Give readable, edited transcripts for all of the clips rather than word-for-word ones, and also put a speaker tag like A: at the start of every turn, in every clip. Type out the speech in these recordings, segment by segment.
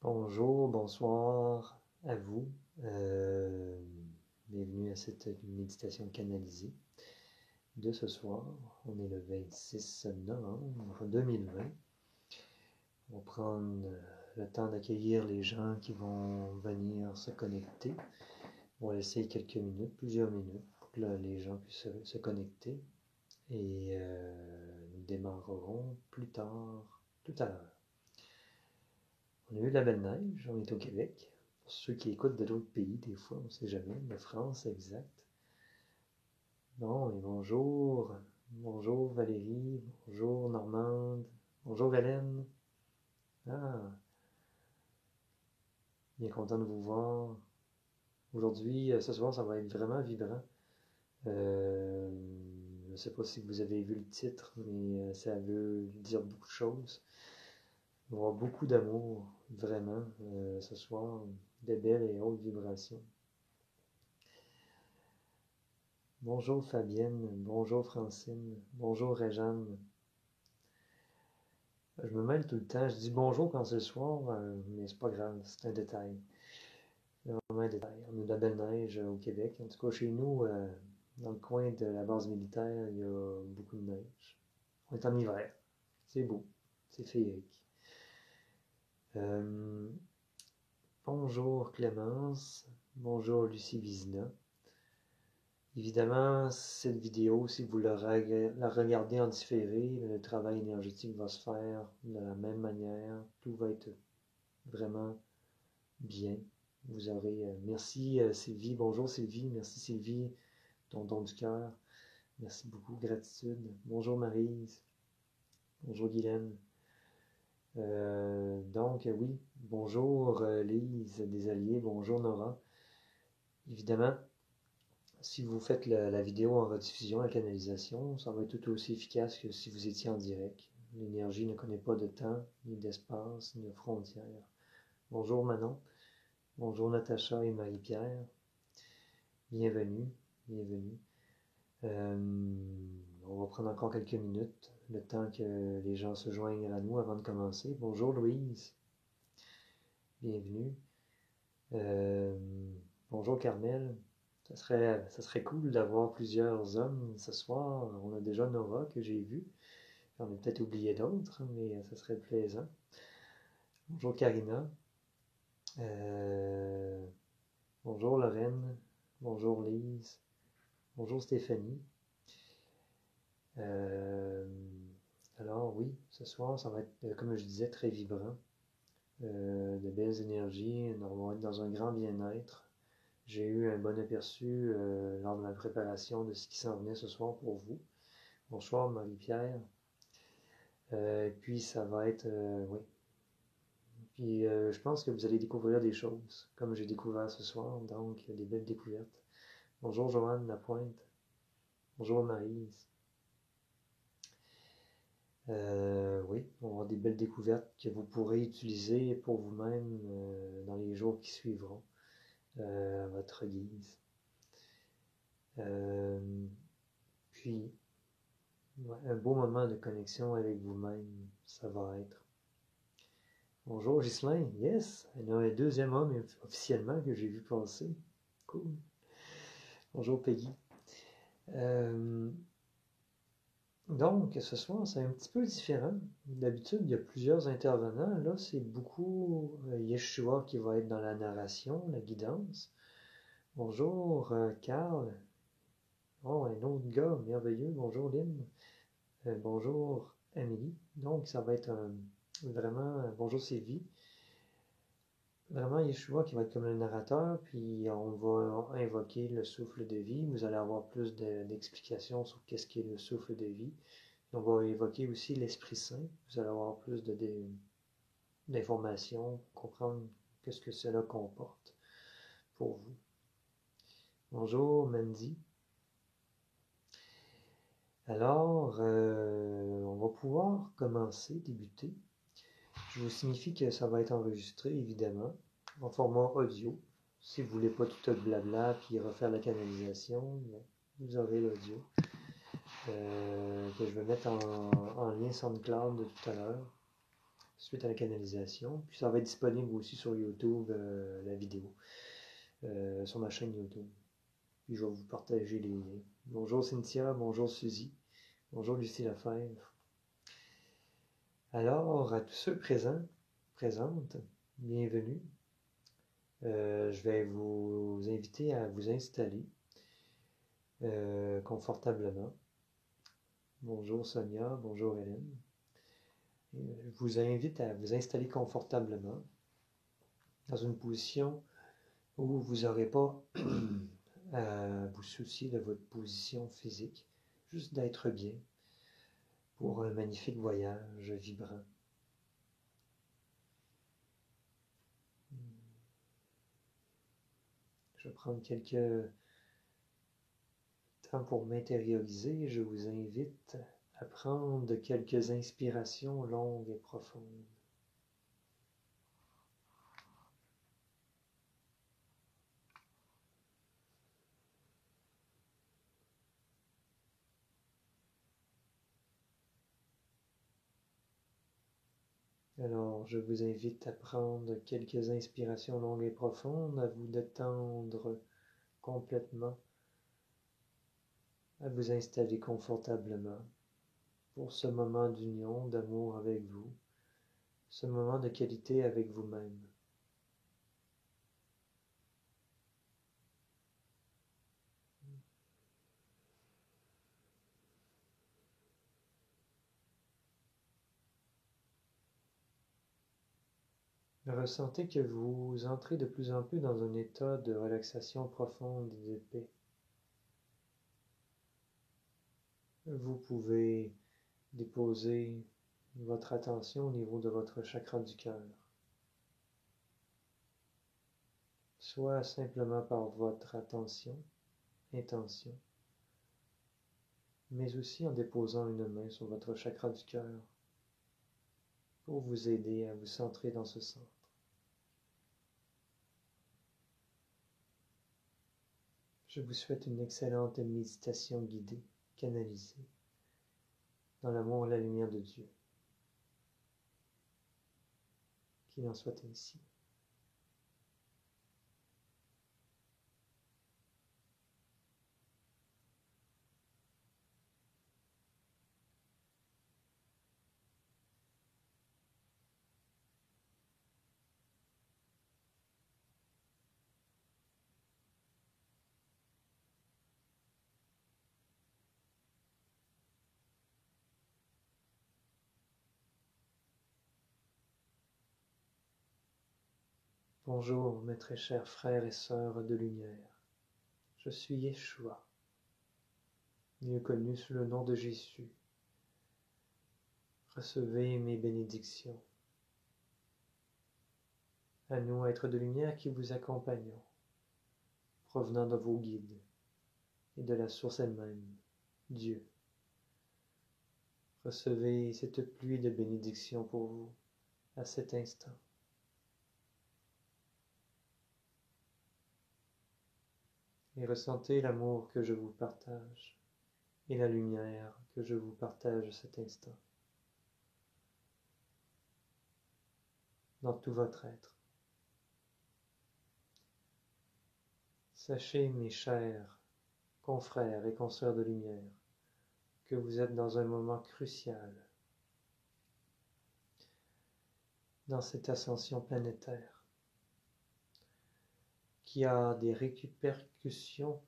A: Bonjour, bonsoir à vous. Bienvenue à cette méditation canalisée de ce soir. On est le 26 novembre 2020. On va prendre le temps d'accueillir les gens qui vont venir se connecter. On va laisser quelques minutes, plusieurs minutes, pour que les gens puissent se connecter. Et nous démarrerons plus tard, tout à l'heure. On a eu de la belle neige, on est au Québec. Pour ceux qui écoutent de d'autres pays, des fois, on ne sait jamais, de France, exact. Bon, et bonjour. Bonjour Valérie, bonjour Normande, bonjour Hélène. Ah, bien content de vous voir. Aujourd'hui, ce soir, ça va être vraiment vibrant. Je ne sais pas si vous avez vu le titre, mais ça veut dire beaucoup de choses. Il va y avoir beaucoup d'amour, vraiment, ce soir, de belles et hautes vibrations. Bonjour Fabienne, bonjour Francine, bonjour Réjeanne. Je me mêle tout le temps, je dis bonjour quand c'est le soir, mais c'est pas grave, c'est un détail. C'est vraiment un détail. On a de la belle neige au Québec. En tout cas, chez nous, dans le coin de la base militaire, il y a beaucoup de neige. On est en hiver. C'est beau, c'est féerique. Bonjour Clémence, bonjour Lucie Vizina. Évidemment, cette vidéo, si vous la regardez en différé, le travail énergétique va se faire de la même manière. Tout va être vraiment bien. Vous aurez... merci Sylvie. Bonjour Sylvie. Merci Sylvie, ton don du cœur. Merci beaucoup. Gratitude. Bonjour Maryse. Bonjour Guylaine. Donc, oui. Bonjour Lise des Alliés. Bonjour Nora. Évidemment, si vous faites la vidéo en rediffusion, la canalisation, ça va être tout aussi efficace que si vous étiez en direct. L'énergie ne connaît pas de temps, ni d'espace, ni de frontières. Bonjour Manon. Bonjour Natacha et Marie-Pierre. Bienvenue, bienvenue. On va prendre encore quelques minutes, le temps que les gens se joignent à nous avant de commencer. Bonjour Louise. Bienvenue. Bonjour Carmel. Ça serait cool d'avoir plusieurs hommes ce soir. On a déjà Nora que j'ai vu. J'en ai peut-être oublié d'autres, mais ça serait plaisant. Bonjour Karina. Bonjour Lorraine. Bonjour Lise. Bonjour Stéphanie. Alors oui, ce soir, ça va être, comme je disais, très vibrant. De belles énergies. On va être dans un grand bien-être. J'ai eu un bon aperçu lors de la préparation de ce qui s'en venait ce soir pour vous. Bonsoir Marie-Pierre. Puis ça va être, oui. Puis je pense que vous allez découvrir des choses, comme j'ai découvert ce soir, donc des belles découvertes. Bonjour Joanne Lapointe. Bonjour Maryse. Oui, on va avoir des belles découvertes que vous pourrez utiliser pour vous-même dans les jours qui suivront, à votre guise. Puis, ouais, un beau moment de connexion avec vous-même, ça va être. Bonjour Ghislain, yes, il y a un deuxième homme officiellement que j'ai vu passer. Cool. Bonjour Peggy. Donc, ce soir, c'est un petit peu différent. D'habitude, il y a plusieurs intervenants. Là, c'est beaucoup Yeshua qui va être dans la narration, la guidance. Bonjour, Carl. Oh, un autre gars merveilleux. Bonjour, Lynn. Bonjour, Amélie. Donc, ça va être vraiment... bonjour, Sylvie. Vraiment, Yeshua qui va être comme le narrateur, puis on va invoquer le souffle de vie. Vous allez avoir plus d'explications sur qu'est-ce qu'est le souffle de vie. On va évoquer aussi l'Esprit Saint. Vous allez avoir plus d'informations, comprendre qu'est-ce que cela comporte pour vous. Bonjour, Mandy. Alors, on va pouvoir commencer, débuter. Je vous signifie que ça va être enregistré, évidemment, en format audio. Si vous ne voulez pas tout le blabla puis refaire la canalisation, vous aurez l'audio que je vais mettre en lien SoundCloud de tout à l'heure. suite à la canalisation. Puis ça va être disponible aussi sur YouTube, la vidéo, sur ma chaîne YouTube. Puis je vais vous partager les liens. Bonjour Cynthia, bonjour Suzy, bonjour Lucie Lefebvre. Alors, à tous ceux présentes, bienvenue. Je vais vous inviter à vous installer confortablement. Bonjour Sonia, bonjour Hélène. Je vous invite à vous installer confortablement dans une position où vous n'aurez pas à vous soucier de votre position physique, juste d'être bien pour un magnifique voyage vibrant. Je vais prendre quelques temps pour m'intérioriser. Je vous invite à prendre quelques inspirations longues et profondes. Alors, je vous invite à prendre quelques inspirations longues et profondes, à vous détendre complètement, à vous installer confortablement pour ce moment d'union, d'amour avec vous, ce moment de qualité avec vous-même. Ressentez que vous entrez de plus en plus dans un état de relaxation profonde et de paix. Vous pouvez déposer votre attention au niveau de votre chakra du cœur, soit simplement par votre intention, mais aussi en déposant une main sur votre chakra du cœur pour vous aider à vous centrer dans ce centre. Je vous souhaite une excellente méditation guidée, canalisée, dans l'amour et la lumière de Dieu. Qu'il en soit ainsi. Bonjour, mes très chers frères et sœurs de lumière. Je suis Yeshua, mieux connu sous le nom de Jésus. Recevez mes bénédictions. À nous, êtres de lumière qui vous accompagnons, provenant de vos guides et de la source elle-même, Dieu. Recevez cette pluie de bénédictions pour vous à cet instant. Et ressentez l'amour que je vous partage et la lumière que je vous partage à cet instant. Dans tout votre être. Sachez, mes chers confrères et consoeurs de lumière, que vous êtes dans un moment crucial dans cette ascension planétaire qui a des répercussions,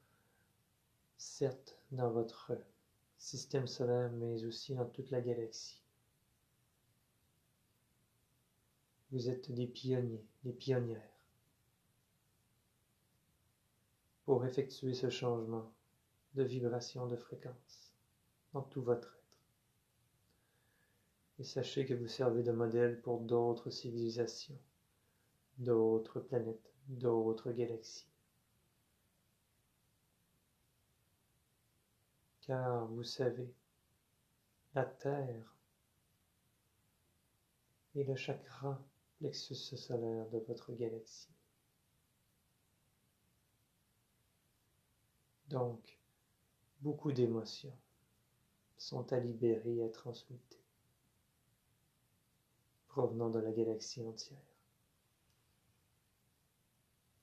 A: certes, dans votre système solaire, mais aussi dans toute la galaxie. Vous êtes des pionniers, des pionnières pour effectuer ce changement de vibration, de fréquence dans tout votre être. Et sachez que vous servez de modèle pour d'autres civilisations, d'autres planètes, d'autres galaxies. Car vous savez, la Terre est le chakra plexus solaire de votre galaxie. Donc, beaucoup d'émotions sont à libérer et à transmuter. provenant de la galaxie entière.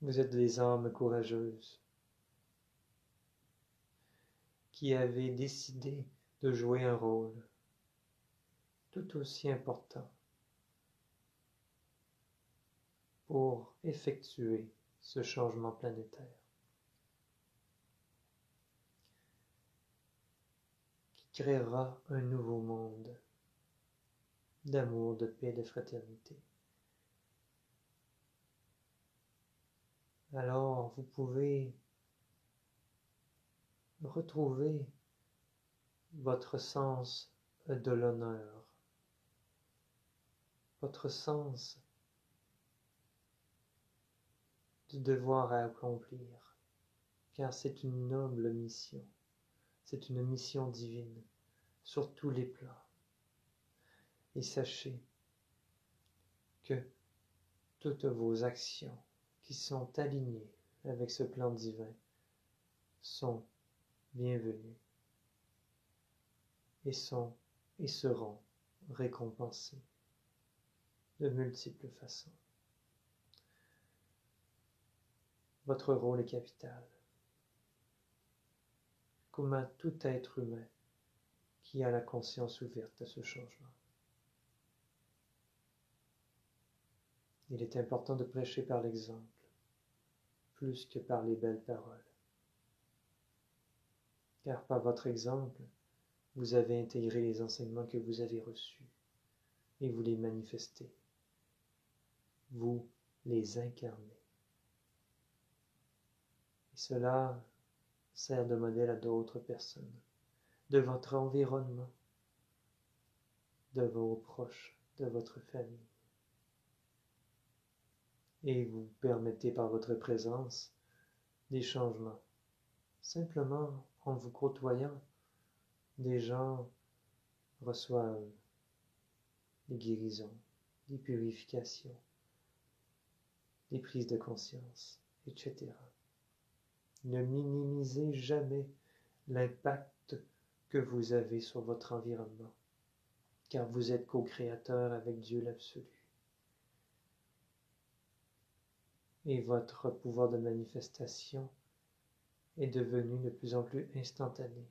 A: Vous êtes des âmes courageuses qui avez décidé de jouer un rôle tout aussi important pour effectuer ce changement planétaire qui créera un nouveau monde d'amour, de paix, de fraternité. Alors, vous pouvez retrouver votre sens de l'honneur, votre sens du devoir à accomplir, car c'est une noble mission, c'est une mission divine sur tous les plans. Et sachez que toutes vos actions qui sont alignées avec ce plan divin sont bienvenues et seront récompensées de multiples façons. Votre rôle est capital, comme à tout être humain qui a la conscience ouverte à ce changement. Il est important de prêcher par l'exemple, plus que par les belles paroles. Car par votre exemple, vous avez intégré les enseignements que vous avez reçus et vous les manifestez. Vous les incarnez. Et cela sert de modèle à d'autres personnes, de votre environnement, de vos proches, de votre famille. Et vous permettez par votre présence des changements. Simplement, en vous côtoyant, des gens reçoivent des guérisons, des purifications, des prises de conscience, etc. Ne minimisez jamais l'impact que vous avez sur votre environnement, car vous êtes co-créateur avec Dieu l'absolu. Et votre pouvoir de manifestation est devenu de plus en plus instantané.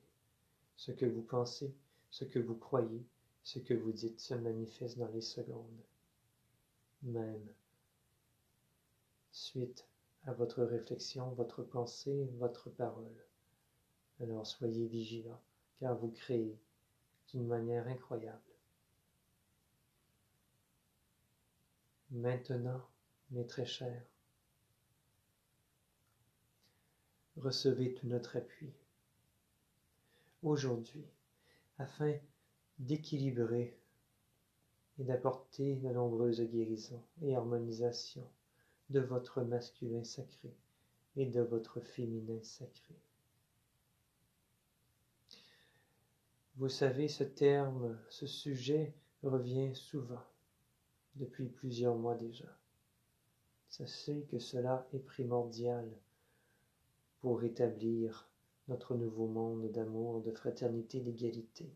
A: Ce que vous pensez, ce que vous croyez, ce que vous dites se manifeste dans les secondes, même suite à votre réflexion, votre pensée, votre parole. Alors soyez vigilants, car vous créez d'une manière incroyable. Maintenant, mes très chers, recevez tout notre appui aujourd'hui afin d'équilibrer et d'apporter de nombreuses guérisons et harmonisations de votre masculin sacré et de votre féminin sacré. Vous savez, ce terme, ce sujet revient souvent depuis plusieurs mois déjà. Sachez que cela est primordial pour établir notre nouveau monde d'amour, de fraternité, d'égalité.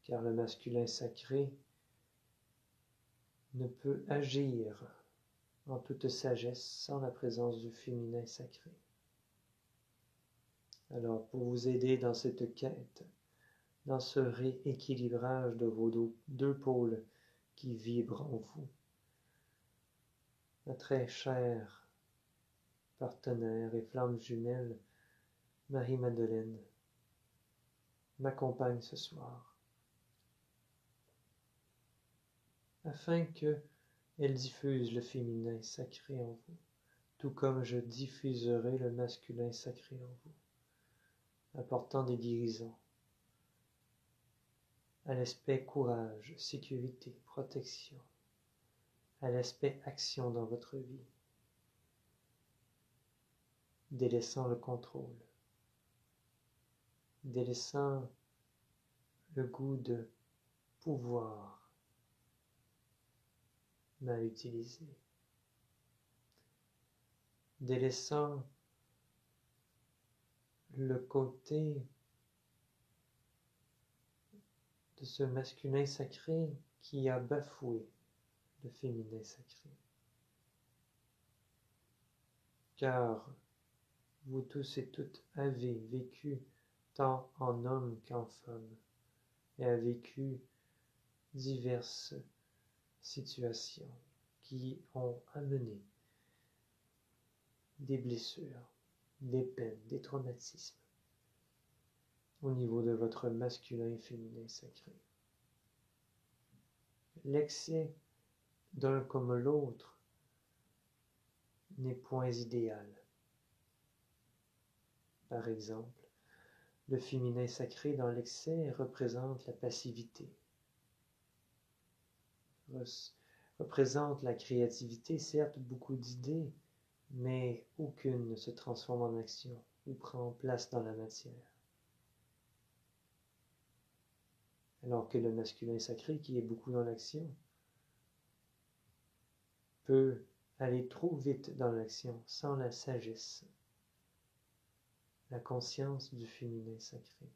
A: Car le masculin sacré ne peut agir en toute sagesse sans la présence du féminin sacré. Alors, pour vous aider dans cette quête, dans ce rééquilibrage de vos deux pôles qui vibrent en vous, ma très chère partenaire et flamme jumelle, Marie-Madeleine, m'accompagne ce soir, afin qu'elle diffuse le féminin sacré en vous, tout comme je diffuserai le masculin sacré en vous, apportant des guérisons à l'aspect courage, sécurité, protection, à l'aspect action dans votre vie, délaissant le contrôle, délaissant le goût de pouvoir mal utilisé, délaissant le côté de ce masculin sacré qui a bafoué le féminin sacré. Car vous tous et toutes avez vécu tant en homme qu'en femme, et avez vécu diverses situations qui ont amené des blessures, des peines, des traumatismes au niveau de votre masculin et féminin sacré. L'excès d'un comme l'autre n'est point idéal. Par exemple, le féminin sacré dans l'excès représente la passivité, représente la créativité, certes beaucoup d'idées, mais aucune ne se transforme en action ou prend place dans la matière. Alors que le masculin sacré, qui est beaucoup dans l'action, peut aller trop vite dans l'action sans la sagesse, la conscience du féminin sacré.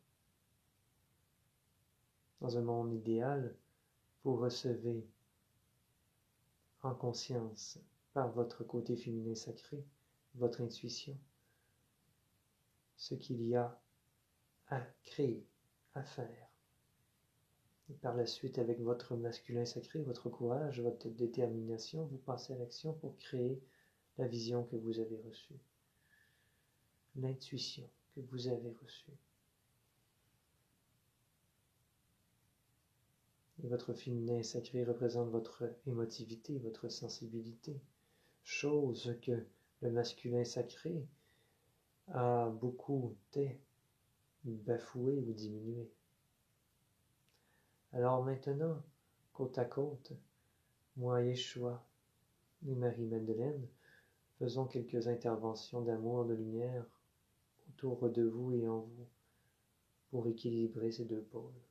A: Dans un monde idéal, vous recevez en conscience, par votre côté féminin sacré, votre intuition, ce qu'il y a à créer, à faire. Et par la suite, avec votre masculin sacré, votre courage, votre détermination, vous passez à l'action pour créer la vision que vous avez reçue, l'intuition que vous avez reçue. Et votre féminin sacré représente votre émotivité, votre sensibilité, chose que le masculin sacré a beaucoup bafoué ou diminué. Alors maintenant, côte à côte, moi, Yeshua et Marie-Madeleine, faisons quelques interventions d'amour, de lumière autour de vous et en vous pour équilibrer ces deux pôles.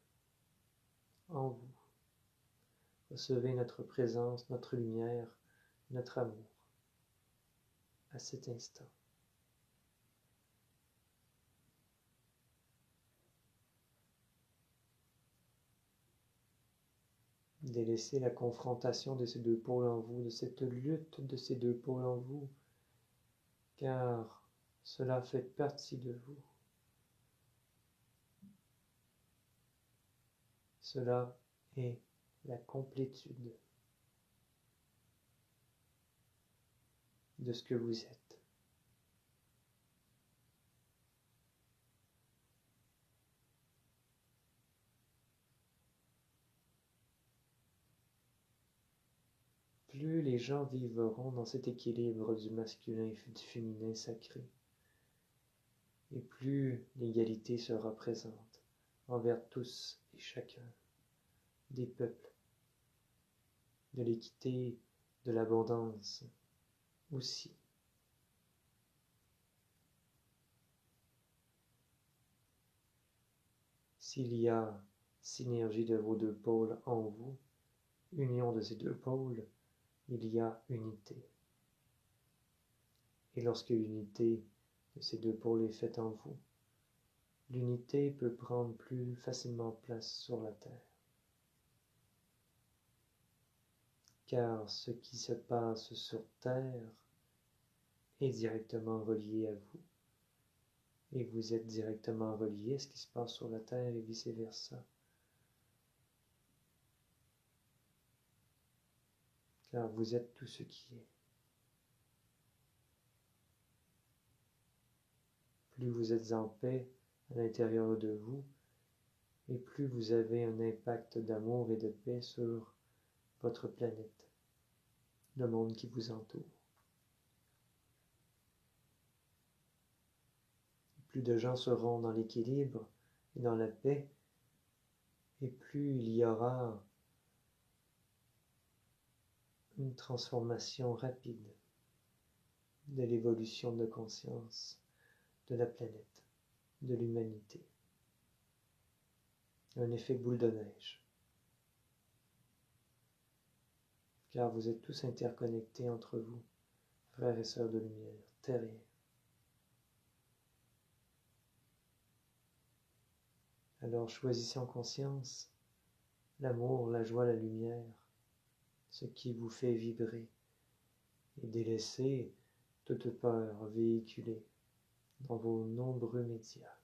A: En vous, recevez notre présence, notre lumière, notre amour à cet instant. Délaissez la confrontation de ces deux pôles en vous, de cette lutte de ces deux pôles en vous, car cela fait partie de vous. Cela est la complétude de ce que vous êtes. Plus les gens vivront dans cet équilibre du masculin et du féminin sacré, et plus l'égalité sera présente envers tous et chacun des peuples, de l'équité, de l'abondance aussi. S'il y a synergie de vos deux pôles en vous, union de ces deux pôles, il y a unité. Et lorsque l'unité de ces deux pôles est faite en vous, l'unité peut prendre plus facilement place sur la terre. Car ce qui se passe sur terre est directement relié à vous. Et vous êtes directement relié à ce qui se passe sur la terre et vice-versa. Car vous êtes tout ce qui est. Plus vous êtes en paix à l'intérieur de vous, et plus vous avez un impact d'amour et de paix sur votre planète, le monde qui vous entoure. Plus de gens seront dans l'équilibre et dans la paix, et plus il y aura une transformation rapide de l'évolution de conscience de la planète, de l'humanité. Un effet boule de neige. Car vous êtes tous interconnectés entre vous, frères et sœurs de lumière, terriens. Alors choisissez en conscience l'amour, la joie, la lumière, ce qui vous fait vibrer, et délaissez toute peur véhiculée dans vos nombreux médias.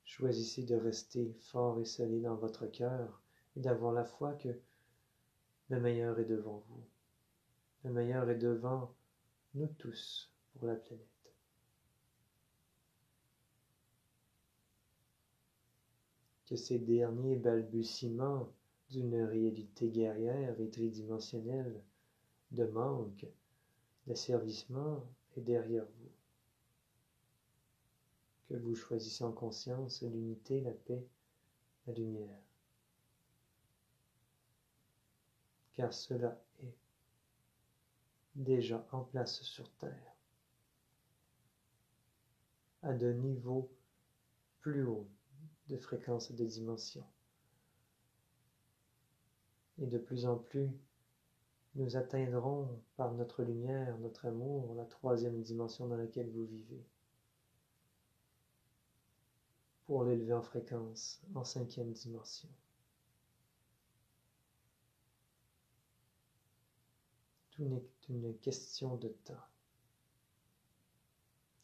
A: Choisissez de rester fort et solide dans votre cœur et d'avoir la foi que le meilleur est devant vous. Le meilleur est devant nous tous pour la planète. Que ces derniers balbutiements d'une réalité guerrière et tridimensionnelle de manque, d'asservissement est derrière vous. Que vous choisissez en conscience l'unité, la paix, la lumière. Car cela est déjà en place sur Terre, à de niveaux plus hauts de fréquence et de dimension. Et de plus en plus, nous atteindrons par notre lumière, notre amour, la troisième dimension dans laquelle vous vivez, pour l'élever en fréquence, en cinquième dimension. Tout n'est qu'une question de temps.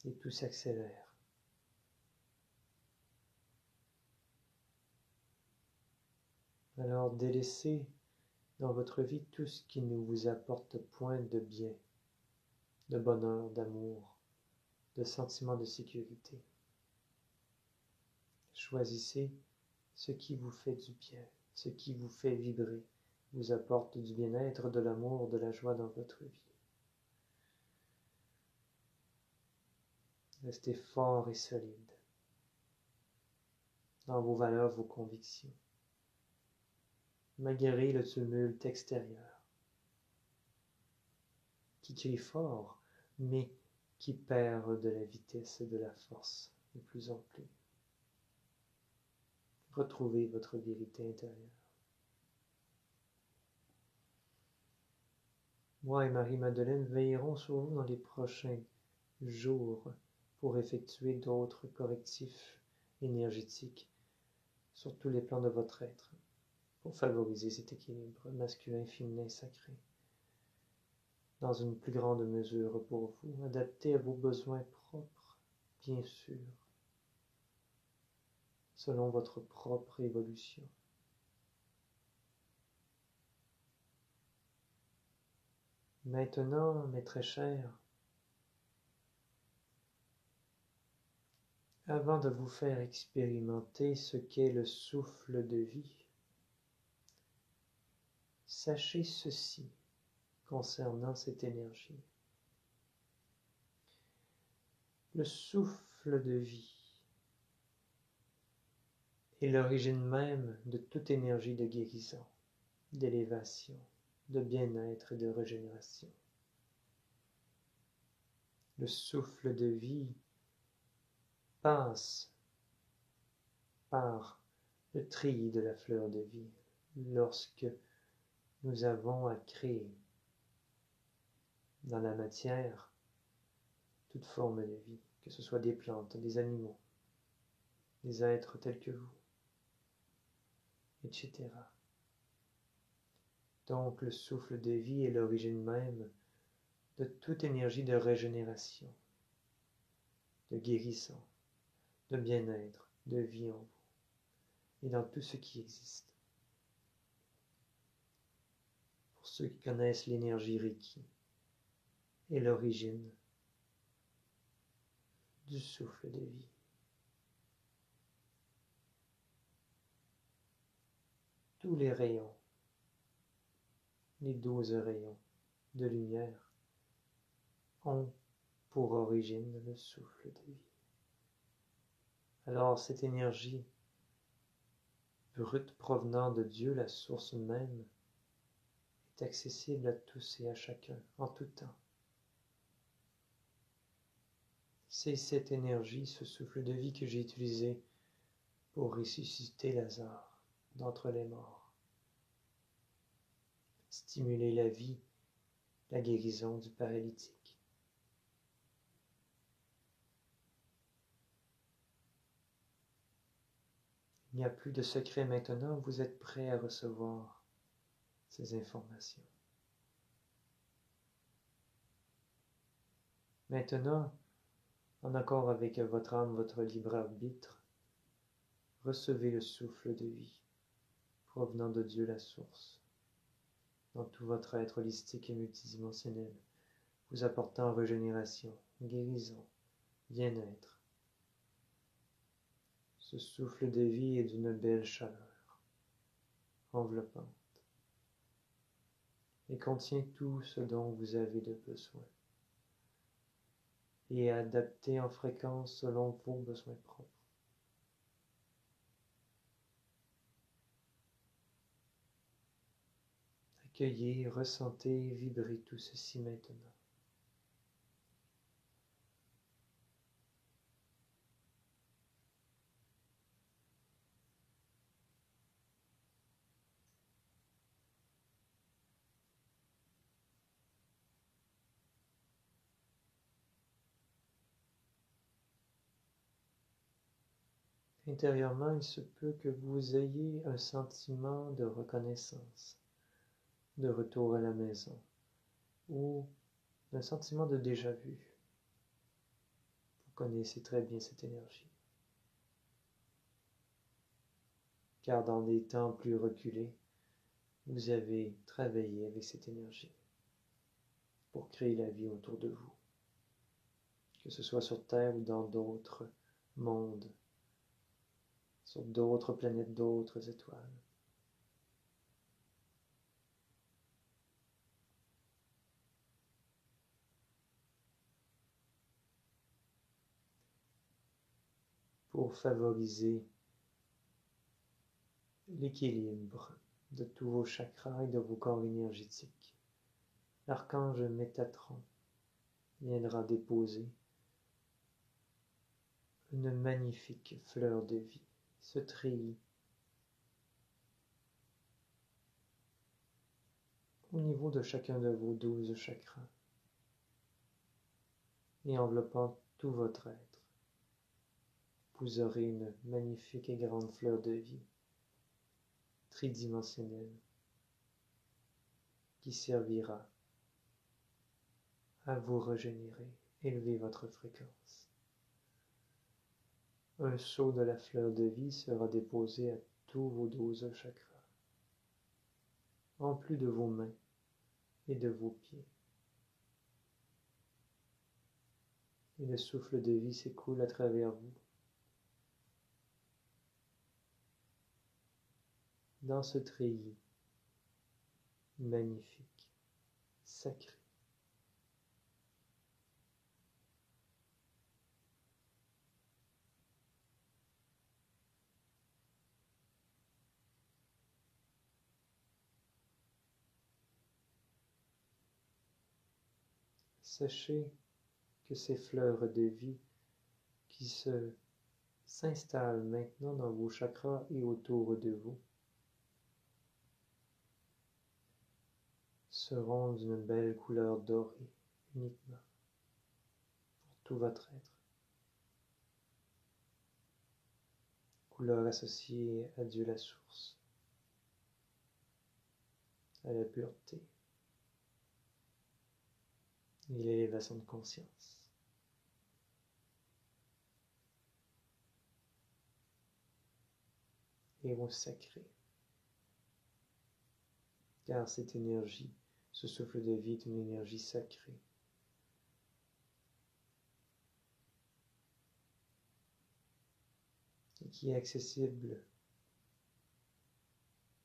A: Et tout s'accélère. Alors délaissez dans votre vie tout ce qui ne vous apporte point de bien, de bonheur, d'amour, de sentiment de sécurité. Choisissez ce qui vous fait du bien, ce qui vous fait vibrer, vous apporte du bien-être, de l'amour, de la joie dans votre vie. Restez fort et solide dans vos valeurs, vos convictions, malgré le tumulte extérieur, qui crie fort, mais qui perd de la vitesse et de la force de plus en plus. Retrouvez votre vérité intérieure. Moi et Marie-Madeleine veillerons sur vous dans les prochains jours pour effectuer d'autres correctifs énergétiques sur tous les plans de votre être, pour favoriser cet équilibre masculin, féminin, sacré, dans une plus grande mesure pour vous, adapté à vos besoins propres, bien sûr, selon votre propre évolution. Maintenant, mes très chers, avant de vous faire expérimenter ce qu'est le souffle de vie, sachez ceci concernant cette énergie. Le souffle de vie est l'origine même de toute énergie de guérison, d'élévation, de bien-être et de régénération. Le souffle de vie passe par le treillis de la fleur de vie lorsque nous avons à créer dans la matière toute forme de vie, que ce soit des plantes, des animaux, des êtres tels que vous, etc. Donc le souffle de vie est l'origine même de toute énergie de régénération, de guérison, de bien-être, de vie en vous et dans tout ce qui existe. Pour ceux qui connaissent l'énergie Reiki, est l'origine du souffle de vie. Tous les rayons, les 12 rayons de lumière ont pour origine le souffle de vie. Alors cette énergie brute provenant de Dieu, la source même, est accessible à tous et à chacun, en tout temps. C'est cette énergie, ce souffle de vie que j'ai utilisé pour ressusciter Lazare d'entre les morts, stimuler la vie, la guérison du paralytique. Il n'y a plus de secret maintenant, vous êtes prêt à recevoir ces informations. Maintenant, en accord avec votre âme, votre libre arbitre, recevez le souffle de vie provenant de Dieu la source, dans tout votre être holistique et multidimensionnel, vous apportant régénération, guérison, bien-être. Ce souffle de vie est d'une belle chaleur, enveloppante, et contient tout ce dont vous avez de besoin, et est adapté en fréquence selon vos besoins propres. Accueillez, ressentez, vibrez tout ceci maintenant. Intérieurement, il se peut que vous ayez un sentiment de reconnaissance, de retour à la maison, ou un sentiment de déjà-vu. Vous connaissez très bien cette énergie. Car dans des temps plus reculés, vous avez travaillé avec cette énergie pour créer la vie autour de vous, que ce soit sur Terre ou dans d'autres mondes, sur d'autres planètes, d'autres étoiles. Pour favoriser l'équilibre de tous vos chakras et de vos corps énergétiques, l'archange Métatron viendra déposer une magnifique fleur de vie, ce treillis, au niveau de chacun de vos 12 chakras et enveloppant tout votre être. Vous aurez une magnifique et grande fleur de vie, tridimensionnelle, qui servira à vous régénérer, élever votre fréquence. Un seau de la fleur de vie sera déposé à tous vos 12 chakras, en plus de vos mains et de vos pieds. Et le souffle de vie s'écoule à travers vous. Dans ce treillis magnifique, sacré. Sachez que ces fleurs de vie qui s'installent maintenant dans vos chakras et autour de vous seront d'une belle couleur dorée uniquement pour tout votre être. Couleur associée à Dieu la source, à la pureté et l'élévation de conscience. Et au sacré. Car cette énergie, ce souffle de vie est une énergie sacrée. Et qui est accessible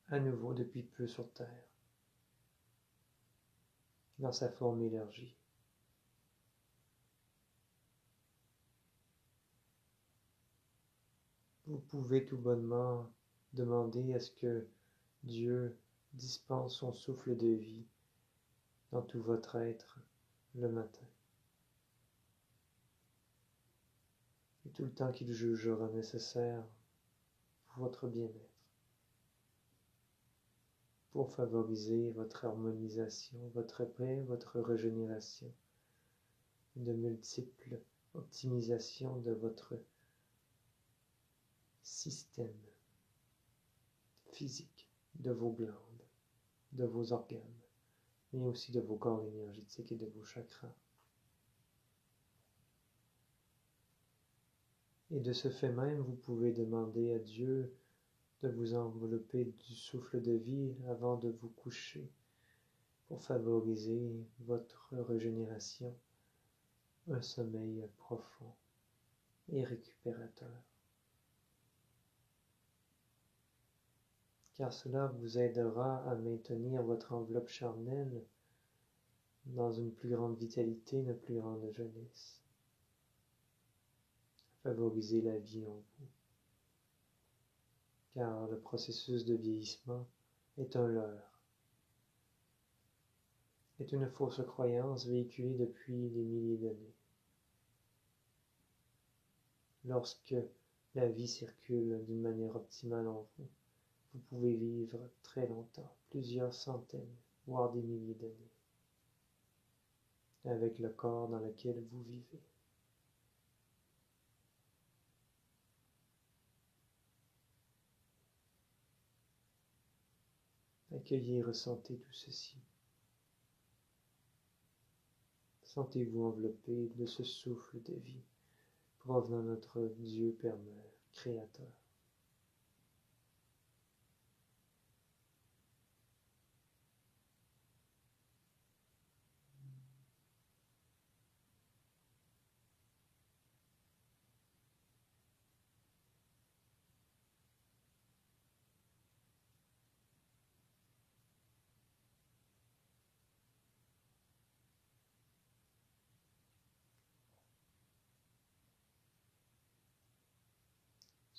A: à nouveau depuis peu sur Terre, dans sa forme élargie. Vous pouvez tout bonnement demander à ce que Dieu dispense son souffle de vie dans tout votre être le matin. Et tout le temps qu'il jugera nécessaire pour votre bien-être, pour favoriser votre harmonisation, votre paix, votre régénération, de multiples optimisations de votre système physique, de vos glandes, de vos organes, mais aussi de vos corps énergétiques et de vos chakras. Et de ce fait même, vous pouvez demander à Dieu de vous envelopper du souffle de vie avant de vous coucher pour favoriser votre régénération, un sommeil profond et récupérateur. Car cela vous aidera à maintenir votre enveloppe charnelle dans une plus grande vitalité, une plus grande jeunesse. Favoriser la vie en vous. Car le processus de vieillissement est un leurre, est une fausse croyance véhiculée depuis des milliers d'années. Lorsque la vie circule d'une manière optimale en vous, vous pouvez vivre très longtemps, plusieurs centaines, voire des milliers d'années, avec le corps dans lequel vous vivez. Accueillez et ressentez tout ceci. Sentez-vous enveloppé de ce souffle de vie provenant de notre Dieu Père Mère, Créateur.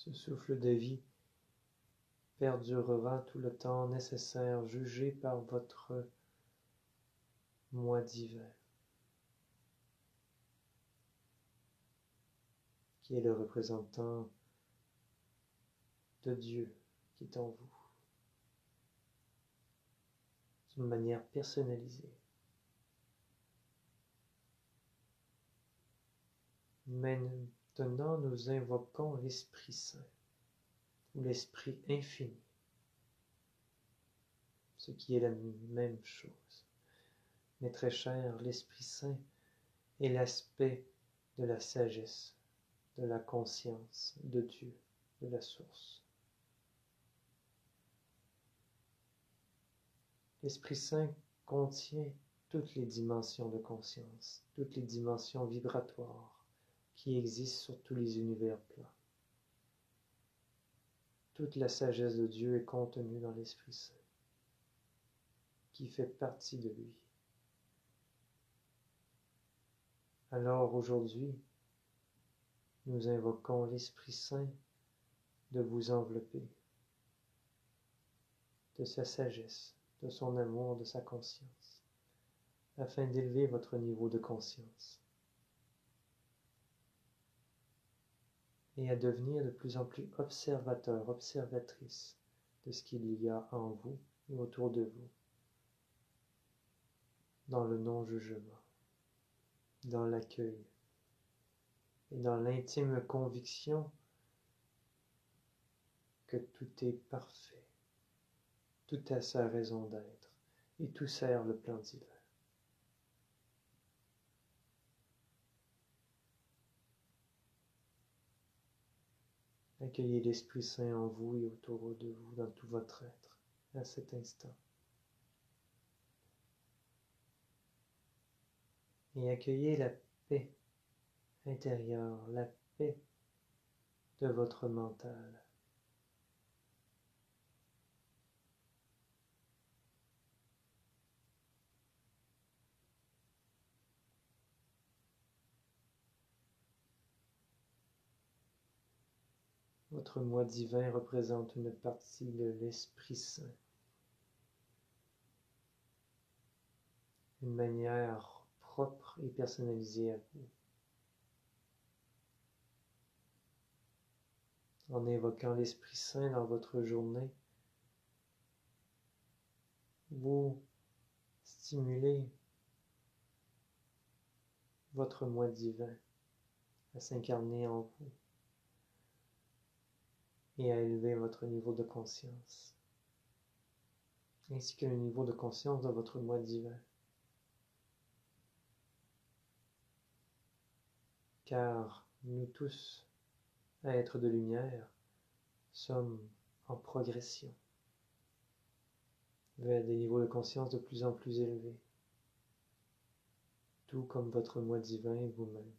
A: Ce souffle de vie perdurera tout le temps nécessaire jugé par votre moi divin, qui est le représentant de Dieu qui est en vous, d'une manière personnalisée. Maintenant, nous invoquons l'Esprit Saint, ou l'Esprit infini, ce qui est la même chose. Mais très cher, l'Esprit Saint est l'aspect de la sagesse, de la conscience de Dieu, de la source. L'Esprit Saint contient toutes les dimensions de conscience, toutes les dimensions vibratoires qui existent sur tous les univers plats. Toute la sagesse de Dieu est contenue dans l'Esprit Saint, qui fait partie de lui. Alors aujourd'hui, nous invoquons l'Esprit Saint de vous envelopper de sa sagesse, de son amour, de sa conscience, afin d'élever votre niveau de conscience et à devenir de plus en plus observateur, observatrice de ce qu'il y a en vous et autour de vous, dans le non-jugement, dans l'accueil et dans l'intime conviction que tout est parfait, tout a sa raison d'être et tout sert le plan divin. Accueillez l'Esprit Saint en vous et autour de vous, dans tout votre être, à cet instant. Et accueillez la paix intérieure, la paix de votre mental. Votre moi divin représente une partie de l'Esprit Saint, une manière propre et personnalisée à vous. En invoquant l'Esprit Saint dans votre journée, vous stimulez votre moi divin à s'incarner en vous et à élever votre niveau de conscience. ainsi que le niveau de conscience de votre moi divin. Car nous tous, êtres de lumière, sommes en progression vers des niveaux de conscience de plus en plus élevés, tout comme votre moi divin et vous-même,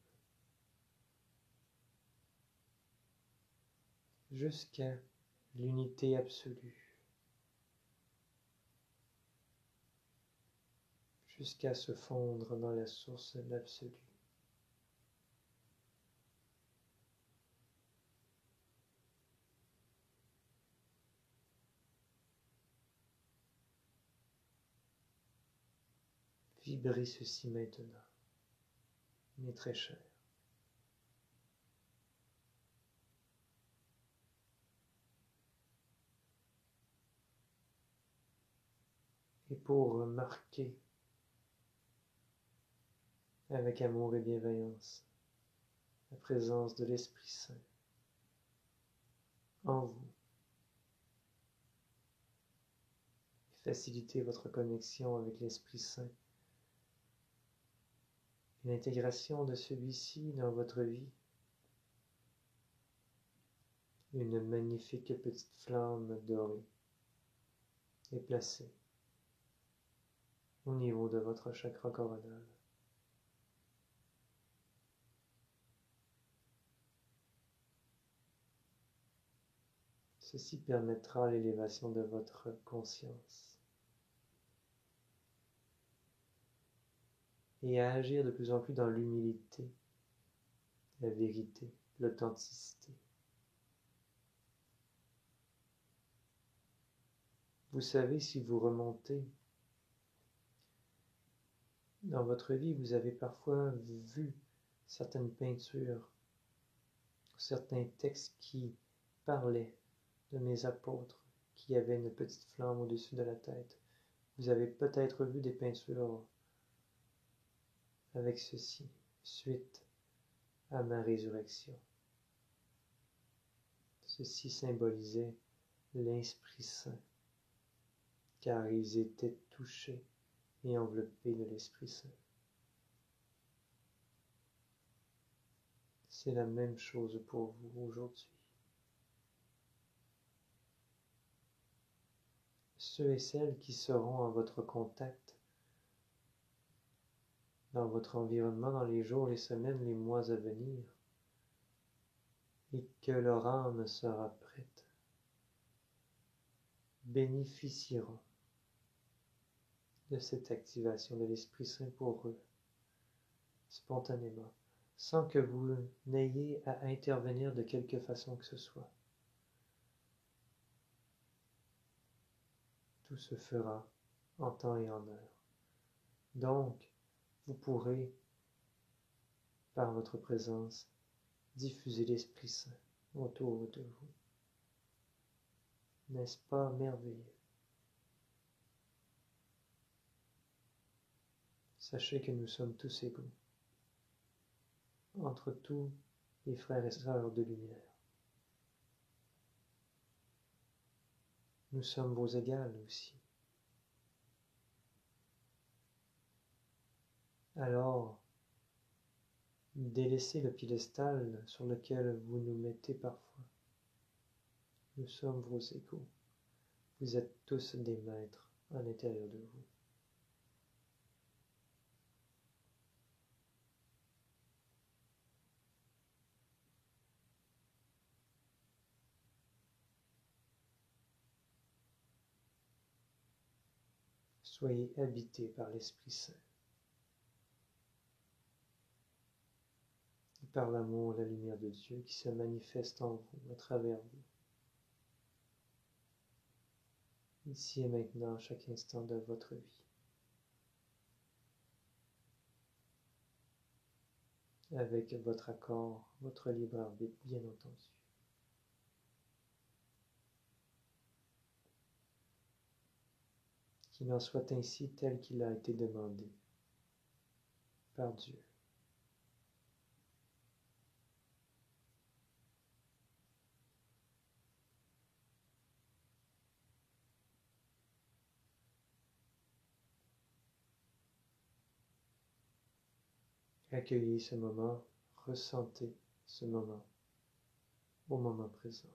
A: jusqu'à l'unité absolue, jusqu'à se fondre dans la source de l'absolu. Vibrez ceci maintenant, mes très chers. Et pour remarquer avec amour et bienveillance la présence de l'Esprit Saint en vous, et faciliter votre connexion avec l'Esprit Saint et l'intégration de celui-ci dans votre vie. Une magnifique petite flamme dorée est placée au niveau de votre chakra coronal. Ceci permettra l'élévation de votre conscience et à agir de plus en plus dans l'humilité, la vérité, l'authenticité. Vous savez, si vous remontez dans votre vie, vous avez parfois vu certaines peintures, certains textes qui parlaient de mes apôtres qui avaient une petite flamme au-dessus de la tête. Vous avez peut-être vu des peintures avec ceci, suite à ma résurrection. Ceci symbolisait l'Esprit Saint, car ils étaient touchés et enveloppés de l'Esprit Saint. C'est la même chose pour vous aujourd'hui. Ceux et celles qui seront en votre contact dans votre environnement dans les jours, les semaines, les mois à venir, et que leur âme sera prête, bénéficieront de cette activation de l'Esprit Saint pour eux, spontanément, sans que vous n'ayez à intervenir de quelque façon que ce soit. Tout se fera en temps et en heure. Donc, vous pourrez, par votre présence, diffuser l'Esprit Saint autour de vous. N'est-ce pas merveilleux? Sachez que nous sommes tous égaux, entre tous les frères et sœurs de lumière. Nous sommes vos égales aussi. Alors, délaissez le piédestal sur lequel vous nous mettez parfois. Nous sommes vos égaux. Vous êtes tous des maîtres à l'intérieur de vous. Soyez habités par l'Esprit Saint. Et par l'amour, la lumière de Dieu qui se manifeste en vous, à travers vous. Ici et maintenant, à chaque instant de votre vie. Avec votre accord, votre libre arbitre, bien entendu. Qu'il en soit ainsi tel qu'il a été demandé par Dieu. Accueillez ce moment, ressentez ce moment au moment présent.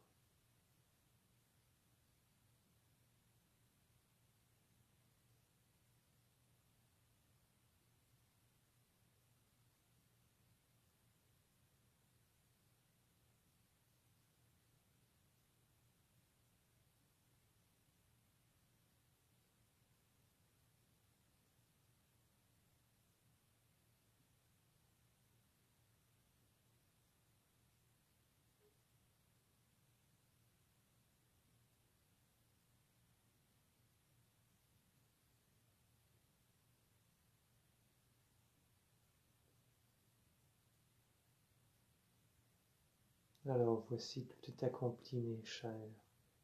A: Alors voici, tout est accompli, mes chers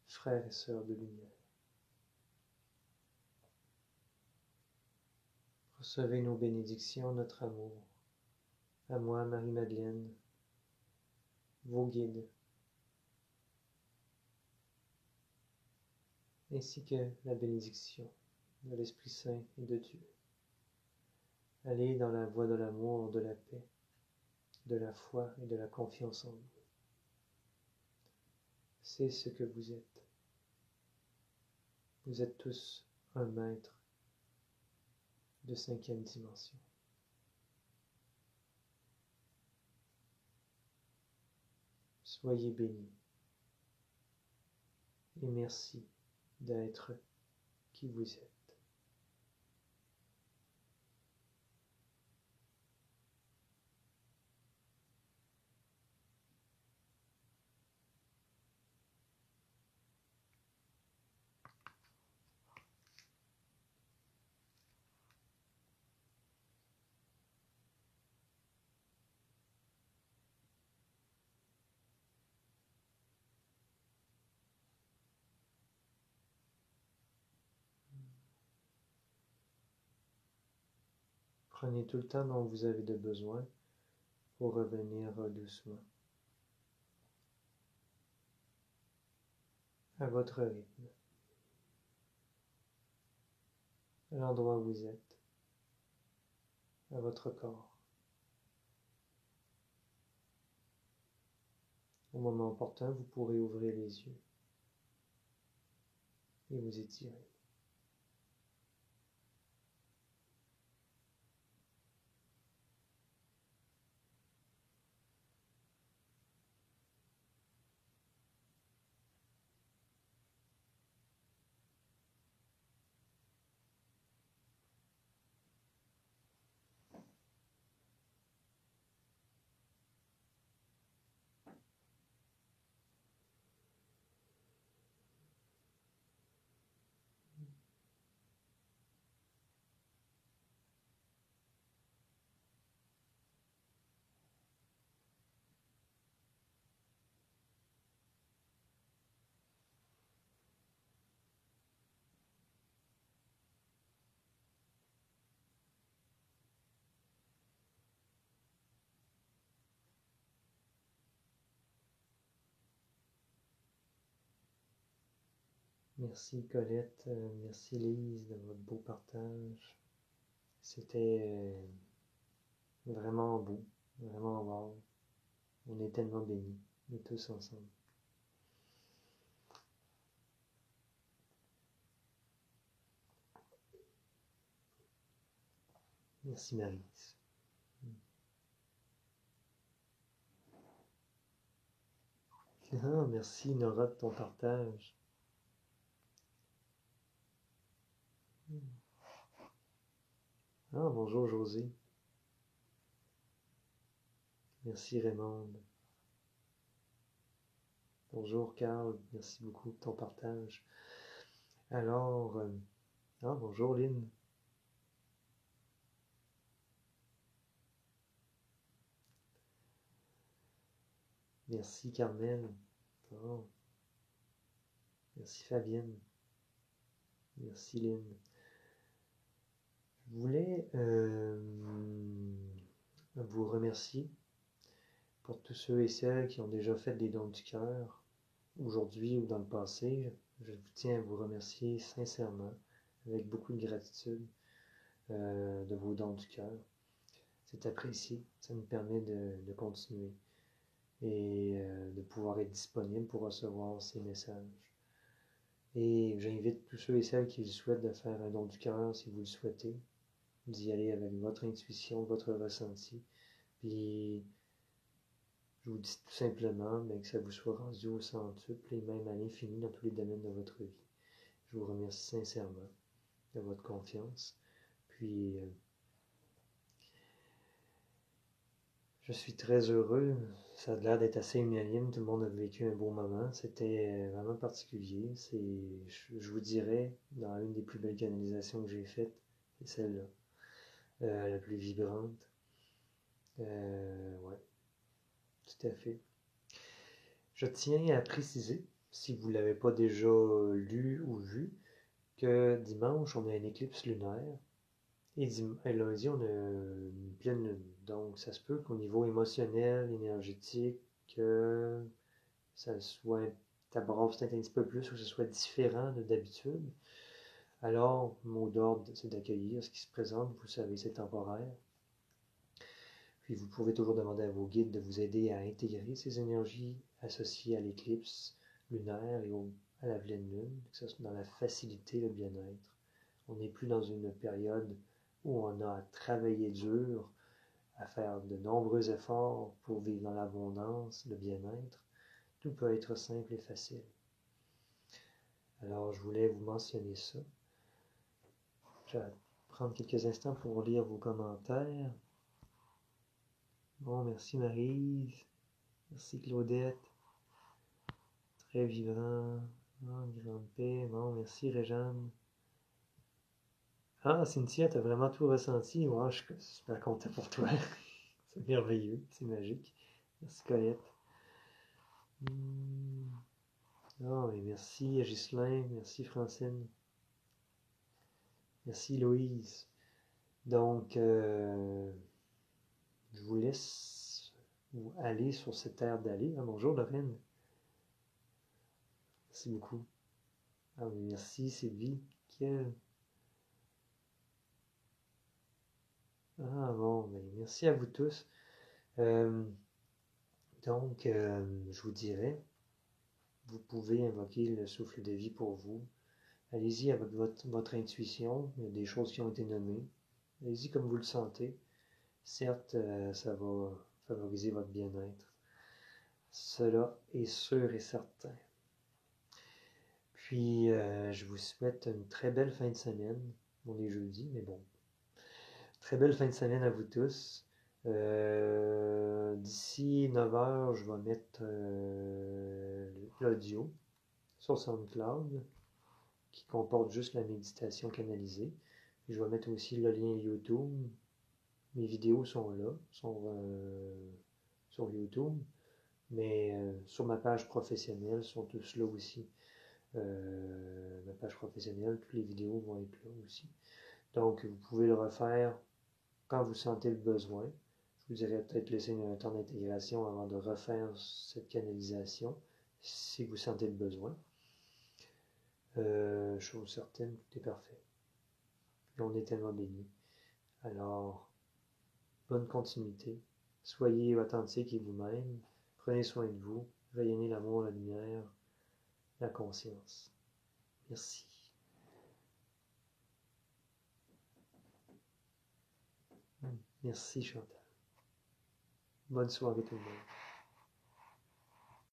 A: frères et sœurs de lumière. Recevez nos bénédictions, notre amour. À moi, Marie-Madeleine, vos guides, ainsi que la bénédiction de l'Esprit Saint et de Dieu. Allez dans la voie de l'amour, de la paix, de la foi et de la confiance en vous. C'est ce que vous êtes. Vous êtes tous un maître de 5e dimension. Soyez bénis et merci d'être qui vous êtes. Prenez tout le temps dont vous avez de besoin pour revenir doucement à votre rythme, à l'endroit où vous êtes, à votre corps. Au moment opportun, vous pourrez ouvrir les yeux et vous étirer. Merci Colette, merci Lise de votre beau partage. C'était vraiment beau, vraiment wow. On est tellement bénis, nous tous ensemble. Merci Maryse. Ah, merci Nora de ton partage. Ah, bonjour José. Merci Raymond. Bonjour Carl, merci beaucoup de ton partage. Alors, bonjour Lynn. Merci Carmel. Oh. Merci Fabienne. Merci Lynn. Je voulais vous remercier pour tous ceux et celles qui ont déjà fait des dons du cœur, aujourd'hui ou dans le passé. Je vous tiens à vous remercier sincèrement, avec beaucoup de gratitude de vos dons du cœur. c'est apprécié. Ça nous permet de continuer et de pouvoir être disponible pour recevoir ces messages. Et j'invite tous ceux et celles qui le souhaitent de faire un don du cœur, si vous le souhaitez, d'y aller avec votre intuition, votre ressenti. Puis, je vous dis tout simplement que ça vous soit rendu au centuple et même à l'infini dans tous les domaines de votre vie. Je vous remercie sincèrement de votre confiance. Puis, je suis très heureux. Ça a l'air d'être assez unanime. Tout le monde a vécu un beau moment. C'était vraiment particulier. Je vous dirais, dans une des plus belles canalisations que j'ai faites, c'est celle-là. La plus vibrante. Ouais, tout à fait. Je tiens à préciser, si vous ne l'avez pas déjà lu ou vu, que dimanche, on a une éclipse lunaire. Et lundi, on a une pleine lune. Donc, ça se peut qu'au niveau émotionnel, énergétique, que ça soit, ça brave peut-être un petit peu plus ou que ce soit différent de d'habitude. Alors, mot d'ordre, c'est d'accueillir ce qui se présente. Vous savez, c'est temporaire. Puis, vous pouvez toujours demander à vos guides de vous aider à intégrer ces énergies associées à l'éclipse lunaire et à la pleine lune, que ce soit dans la facilité, le bien-être. On n'est plus dans une période où on a à travailler dur, à faire de nombreux efforts pour vivre dans l'abondance, le bien-être. Tout peut être simple et facile. Alors, je voulais vous mentionner ça. Je vais prendre quelques instants pour lire vos commentaires. Bon, merci Maryse. Merci Claudette. Très vibrant. Oh, grande paix. Bon, merci Réjeanne. Ah, Cynthia, t'as vraiment tout ressenti. Wow, je suis super content pour toi. C'est merveilleux, c'est magique. Merci Colette. Oh, et merci Ghislain, merci Francine, merci Louise. Donc, je vous laisse aller sur cette terre d'aller. Ah, bonjour Lorraine. Merci beaucoup. Ah, merci Sylvie. Ah bon, ben, merci à vous tous. Donc, je vous dirais, vous pouvez invoquer le souffle de vie pour vous. Allez-y avec votre intuition. Il y a des choses qui ont été nommées. Allez-y comme vous le sentez. Certes, ça va favoriser votre bien-être. Cela est sûr et certain. Puis, je vous souhaite une très belle fin de semaine. On est jeudi, mais bon. Très belle fin de semaine à vous tous. D'ici 9h, je vais mettre l'audio sur SoundCloud qui comporte juste la méditation canalisée. Puis je vais mettre aussi le lien YouTube. Mes vidéos sont là, sur YouTube, mais sur ma page professionnelle, sont tous là aussi. Ma page professionnelle, toutes les vidéos vont être là aussi. Donc, vous pouvez le refaire quand vous sentez le besoin. Je vous dirais peut-être laisser un temps d'intégration avant de refaire cette canalisation, si vous sentez le besoin. Chose certaine, tout est parfait. On est tellement bénis. Alors, bonne continuité. Soyez authentique et vous-même. Prenez soin de vous. Rayonnez l'amour, la lumière, la conscience. Merci. Merci Chantal. Bonne soirée tout le monde.